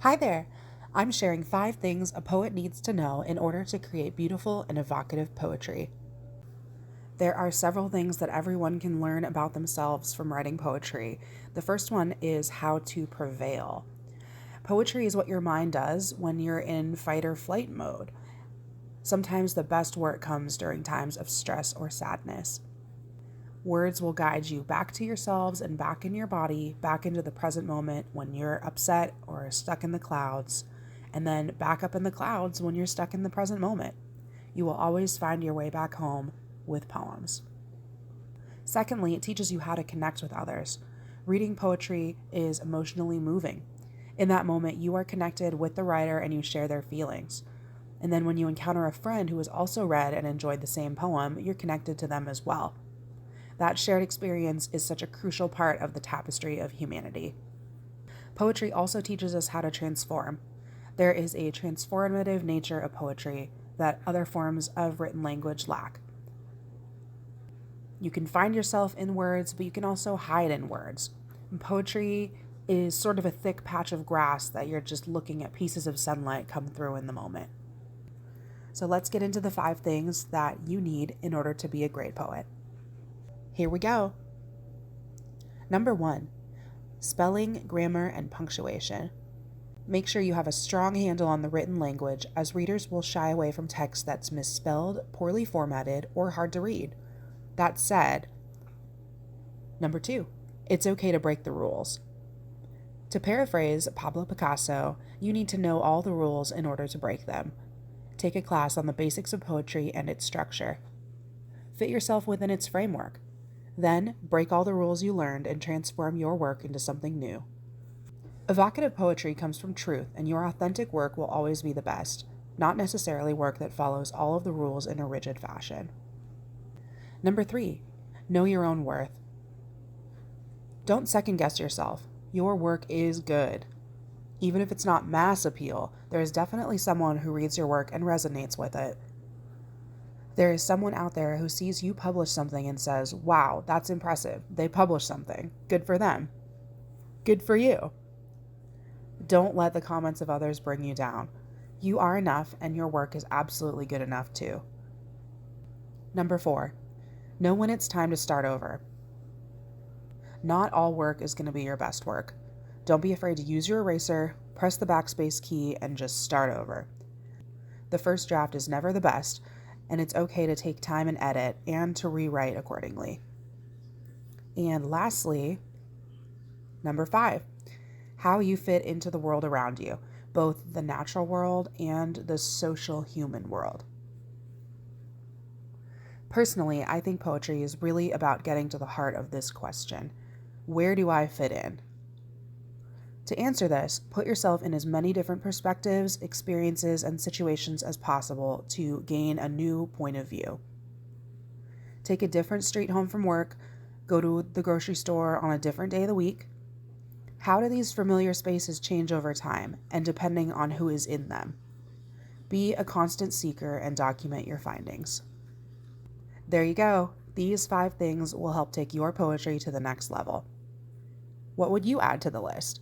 Hi there! I'm sharing 5 things a poet needs to know in order to create beautiful and evocative poetry. There are several things that everyone can learn about themselves from writing poetry. The first one is how to prevail. Poetry is what your mind does when you're in fight or flight mode. Sometimes the best work comes during times of stress or sadness. Words will guide you back to yourselves and back in your body, back into the present moment when you're upset or stuck in the clouds, and then back up in the clouds when you're stuck in the present moment. You will always find your way back home with poems. Secondly, it teaches you how to connect with others. Reading poetry is emotionally moving. In that moment, you are connected with the writer and you share their feelings. And then when you encounter a friend who has also read and enjoyed the same poem, you're connected to them as well. That shared experience is such a crucial part of the tapestry of humanity. Poetry also teaches us how to transform. There is a transformative nature of poetry that other forms of written language lack. You can find yourself in words, but you can also hide in words. Poetry is sort of a thick patch of grass that you're just looking at pieces of sunlight come through in the moment. So let's get into the 5 things that you need in order to be a great poet. Here we go. Number 1, spelling, grammar, and punctuation. Make sure you have a strong handle on the written language, as readers will shy away from text that's misspelled, poorly formatted, or hard to read. That said, number 2, it's okay to break the rules. To paraphrase Pablo Picasso, you need to know all the rules in order to break them. Take a class on the basics of poetry and its structure. Fit yourself within its framework. Then, break all the rules you learned and transform your work into something new. Evocative poetry comes from truth, and your authentic work will always be the best, not necessarily work that follows all of the rules in a rigid fashion. Number 3, know your own worth. Don't second guess yourself. Your work is good. Even if it's not mass appeal, there is definitely someone who reads your work and resonates with it. There is someone out there who sees you publish something and says, wow, that's impressive. They published something. Good for them. Good for you. Don't let the comments of others bring you down. You are enough, and your work is absolutely good enough too. Number 4, know when it's time to start over. Not all work is going to be your best work. Don't be afraid to use your eraser, press the backspace key, and just start over. The first draft is never the best, and it's okay to take time and edit and to rewrite accordingly. And lastly, number 5, how you fit into the world around you, both the natural world and the social human world. Personally, I think poetry is really about getting to the heart of this question. Where do I fit in? To answer this, put yourself in as many different perspectives, experiences, and situations as possible to gain a new point of view. Take a different street home from work, go to the grocery store on a different day of the week. How do these familiar spaces change over time, and depending on who is in them? Be a constant seeker and document your findings. There you go. These 5 things will help take your poetry to the next level. What would you add to the list?